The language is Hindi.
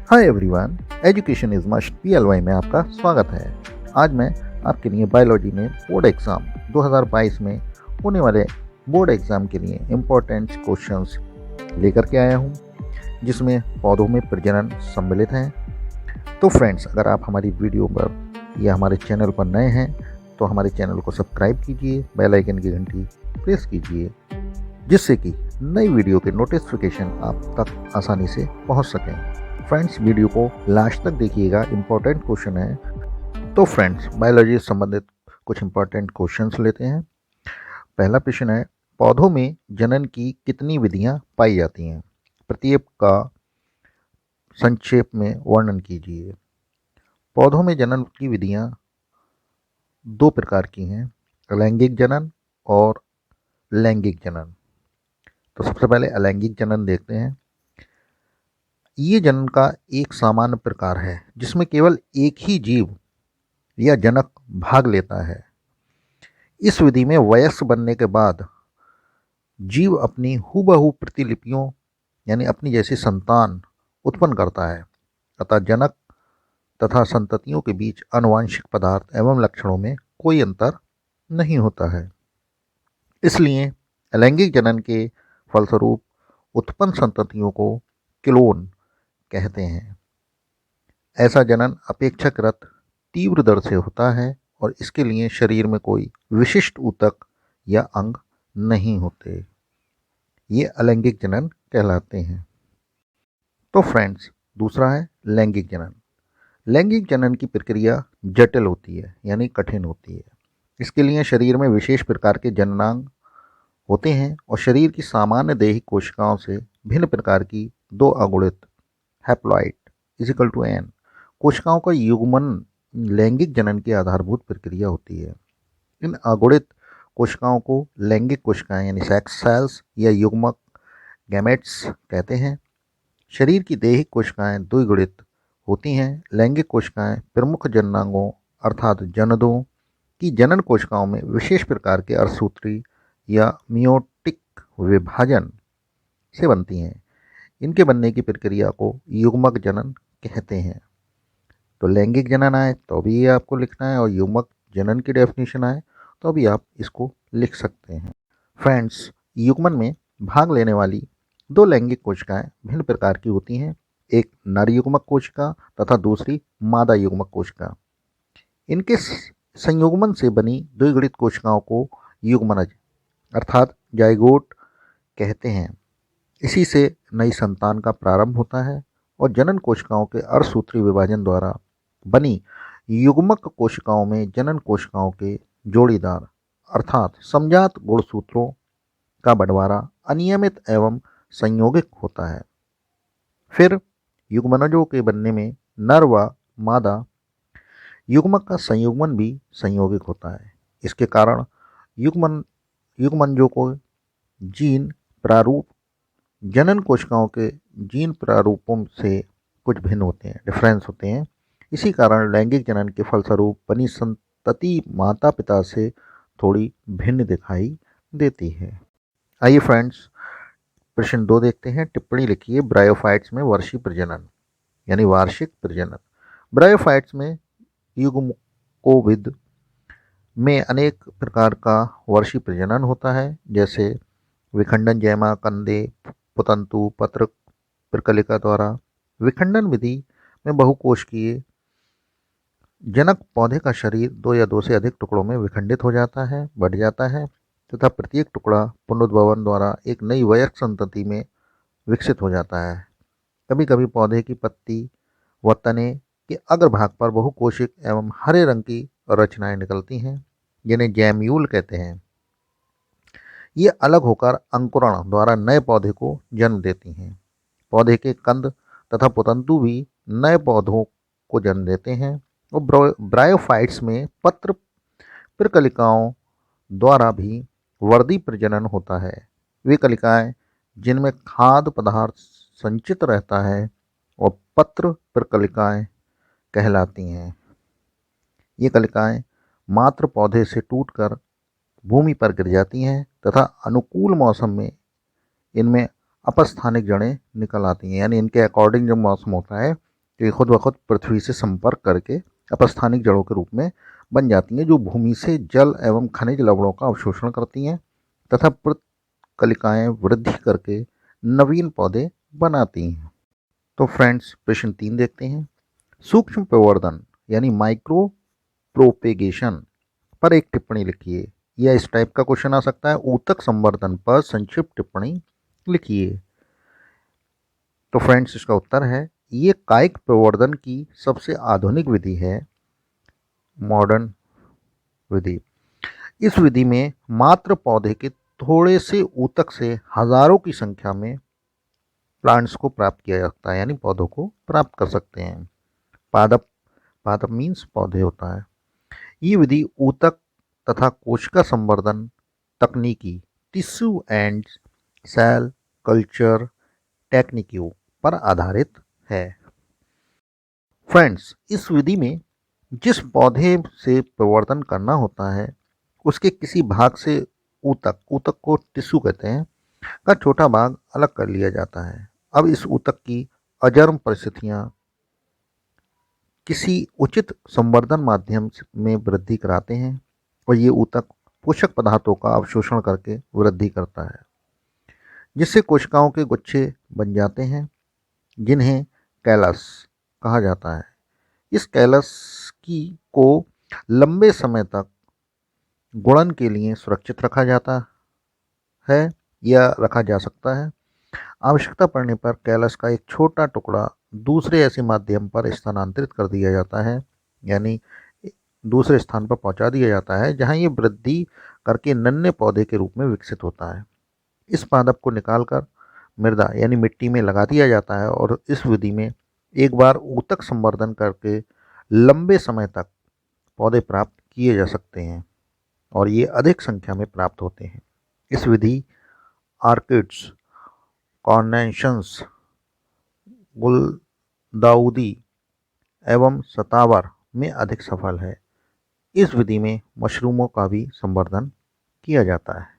Hi everyone, education is must PLY में आपका स्वागत है। आज मैं आपके लिए बायोलॉजी में बोर्ड एग्ज़ाम 2022 में होने वाले बोर्ड एग्ज़ाम के लिए इम्पोर्टेंट क्वेश्चंस लेकर के आया हूँ, जिसमें पौधों में प्रजनन सम्मिलित हैं। तो फ्रेंड्स, अगर आप हमारी वीडियो पर या हमारे चैनल पर नए हैं तो हमारे चैनल को सब्सक्राइब कीजिए, बेल आइकन की घंटी प्रेस कीजिए, जिससे कि नई वीडियो के नोटिफिकेशन आप तक आसानी से पहुंच सकें। फ्रेंड्स, वीडियो को लास्ट तक देखिएगा, इम्पोर्टेंट क्वेश्चन है। तो फ्रेंड्स, बायोलॉजी से संबंधित कुछ इम्पोर्टेंट क्वेश्चंस लेते हैं। पहला प्रश्न है, पौधों में जनन की कितनी विधियां पाई जाती हैं? प्रत्येक का संक्षेप में वर्णन कीजिए। पौधों में जनन की विधियां दो प्रकार की हैं, अलैंगिक जनन और लैंगिक जनन। तो सबसे पहले अलैंगिक जनन देखते हैं। ये जनन का एक सामान्य प्रकार है जिसमें केवल एक ही जीव या जनक भाग लेता है। इस विधि में वयस्क बनने के बाद जीव अपनी हूबहू प्रतिलिपियों यानी अपनी जैसी संतान उत्पन्न करता है, अतः जनक तथा संततियों के बीच आनुवंशिक पदार्थ एवं लक्षणों में कोई अंतर नहीं होता है। इसलिए अलैंगिक जनन के फलस्वरूप उत्पन्न संततियों को क्लोन कहते हैं। ऐसा जनन अपेक्षाकृत तीव्र दर से होता है और इसके लिए शरीर में कोई विशिष्ट ऊतक या अंग नहीं होते। ये अलैंगिक जनन कहलाते हैं। तो फ्रेंड्स, दूसरा है लैंगिक जनन। लैंगिक जनन की प्रक्रिया जटिल होती है यानी कठिन होती है। इसके लिए शरीर में विशेष प्रकार के जननांग होते हैं और शरीर की सामान्य दैहिक कोशिकाओं से भिन्न प्रकार की दो अगुणित हैप्लॉइड इजिकल टू एन कोशिकाओं का युग्मन लैंगिक जनन की आधारभूत प्रक्रिया होती है। इन अगुणित कोशिकाओं को लैंगिक कोशिकाएं यानी सेक्स सेल्स या युग्मक गैमेट्स कहते हैं। शरीर की दैहिक कोशिकाएं द्विगुणित होती हैं। लैंगिक कोशिकाएं प्रमुख जननांगों अर्थात जनदों की जनन कोशिकाओं में विशेष प्रकार के अर्धसूत्री या मियोटिक विभाजन से बनती हैं। इनके बनने की प्रक्रिया को युग्मक जनन कहते हैं। तो लैंगिक जनन आए तो भी ये आपको लिखना है और युग्मक जनन की डेफिनेशन आए तो भी आप इसको लिख सकते हैं। फ्रेंड्स, युग्मन में भाग लेने वाली दो लैंगिक कोशिकाएं भिन्न प्रकार की होती हैं, एक नर युग्मक कोशिका तथा दूसरी मादा युग्मक कोशिका। इनके संयुग्मन से बनी द्विगुणित कोशिकाओं को युग्मनज अर्थात जाइगोट कहते हैं। इसी से नई संतान का प्रारंभ होता है और जनन कोशिकाओं के अर्धसूत्री विभाजन द्वारा बनी युग्मक कोशिकाओं में जनन कोशिकाओं के जोड़ीदार अर्थात समजात गुणसूत्रों का बंटवारा अनियमित एवं संयोगिक होता है। फिर युग्मनजों के बनने में नर व मादा युग्मक का संयुग्मन भी संयोगिक होता है। इसके कारण युग्मनजों को जीन प्रारूप जनन कोशिकाओं के जीन प्रारूपों से कुछ भिन्न होते हैं, डिफरेंस होते हैं। इसी कारण लैंगिक जनन के फलस्वरूप बनी संतति माता पिता से थोड़ी भिन्न दिखाई देती है। आइए फ्रेंड्स, प्रश्न 2 देखते हैं। टिप्पणी लिखिए, ब्रायोफाइट्स में वर्षीय प्रजनन यानी वार्षिक प्रजनन। ब्रायोफाइट्स में युग्मकोविद में अनेक प्रकार का वर्षीय प्रजनन होता है, जैसे विखंडन जैमा कंदे पुतंतु पत्र प्रकलिका द्वारा। विखंडन विधि में बहुकोशिकीय जनक पौधे का शरीर दो या दो से अधिक टुकड़ों में विखंडित हो जाता है, बढ़ जाता है तथा प्रत्येक टुकड़ा पुनरुद्भवन द्वारा एक नई वयस्क संतति में विकसित हो जाता है। कभी कभी पौधे की पत्ती व तने के अग्रभाग पर बहुकोशिक एवं हरे रंग की रचनाएं निकलती हैं, जिन्हें जैम्यूल कहते हैं। ये अलग होकर अंकुरण द्वारा नए पौधे को जन्म देती हैं। पौधे के कंद तथा पुतंतु भी नए पौधों को जन्म देते हैं और ब्रायोफाइट्स में पत्र प्रकलिकाओं द्वारा भी वर्दी प्रजनन होता है। वे कलिकाएं जिनमें खाद्य पदार्थ संचित रहता है और पत्र प्रकलिकाएं कहलाती हैं। ये कलिकाएं मात्र पौधे से टूटकर भूमि पर गिर जाती हैं तथा अनुकूल मौसम में इनमें अपस्थानिक जड़ें निकल आती हैं, यानी इनके अकॉर्डिंग जब मौसम होता है ये खुद ब खुद पृथ्वी से संपर्क करके अपस्थानिक जड़ों के रूप में बन जाती हैं, जो भूमि से जल एवं खनिज लवणों का अवशोषण करती हैं तथा कलिकाएं वृद्धि करके नवीन पौधे बनाती हैं। तो फ्रेंड्स, प्रश्न 3 देखते हैं। सूक्ष्म प्रवर्धन यानी माइक्रो प्रोपेगेशन पर एक टिप्पणी लिखिए। या इस टाइप का क्वेश्चन आ सकता है, ऊतक संवर्धन पर संक्षिप्त टिप्पणी लिखिए। तो फ्रेंड्स, इसका उत्तर है, ये कायिक प्रवर्धन की सबसे आधुनिक विधि है, मॉडर्न विधि। इस विधि में मात्र पौधे के थोड़े से ऊतक से हजारों की संख्या में प्लांट्स को प्राप्त किया जाता है, यानी पौधों को प्राप्त कर सकते हैं। पादप, पादप मीन्स पौधे होता है। ये विधि ऊतक तथा कोशिका संवर्धन तकनीकी टिश्यू एंड सेल कल्चर टेक्निकों पर आधारित है। फ्रेंड्स, इस विधि में जिस पौधे से प्रवर्धन करना होता है उसके किसी भाग से ऊतक, ऊतक को टिश्यू कहते हैं, का छोटा भाग अलग कर लिया जाता है। अब इस ऊतक की अजर्म परिस्थितियां किसी उचित संवर्धन माध्यम में वृद्धि कराते हैं और ये ऊतक पोषक पदार्थों का अवशोषण करके वृद्धि करता है, जिससे कोशिकाओं के गुच्छे बन जाते हैं, जिन्हें कैलस कहा जाता है। इस कैलस की को लंबे समय तक गुणन के लिए सुरक्षित रखा जाता है या रखा जा सकता है। आवश्यकता पड़ने पर कैलस का एक छोटा टुकड़ा दूसरे ऐसे माध्यम पर स्थानांतरित कर दिया जाता है, यानी दूसरे स्थान पर पहुंचा दिया जाता है, जहां ये वृद्धि करके नन्हे पौधे के रूप में विकसित होता है। इस पादप को निकालकर मृदा यानी मिट्टी में लगा दिया जाता है और इस विधि में एक बार ऊतक संवर्धन करके लंबे समय तक पौधे प्राप्त किए जा सकते हैं और ये अधिक संख्या में प्राप्त होते हैं। इस विधि आर्किड्स, कॉर्नेशंस, गुलदाउदी एवं सतावर में अधिक सफल है। इस विधि में मशरूमों का भी संवर्धन किया जाता है।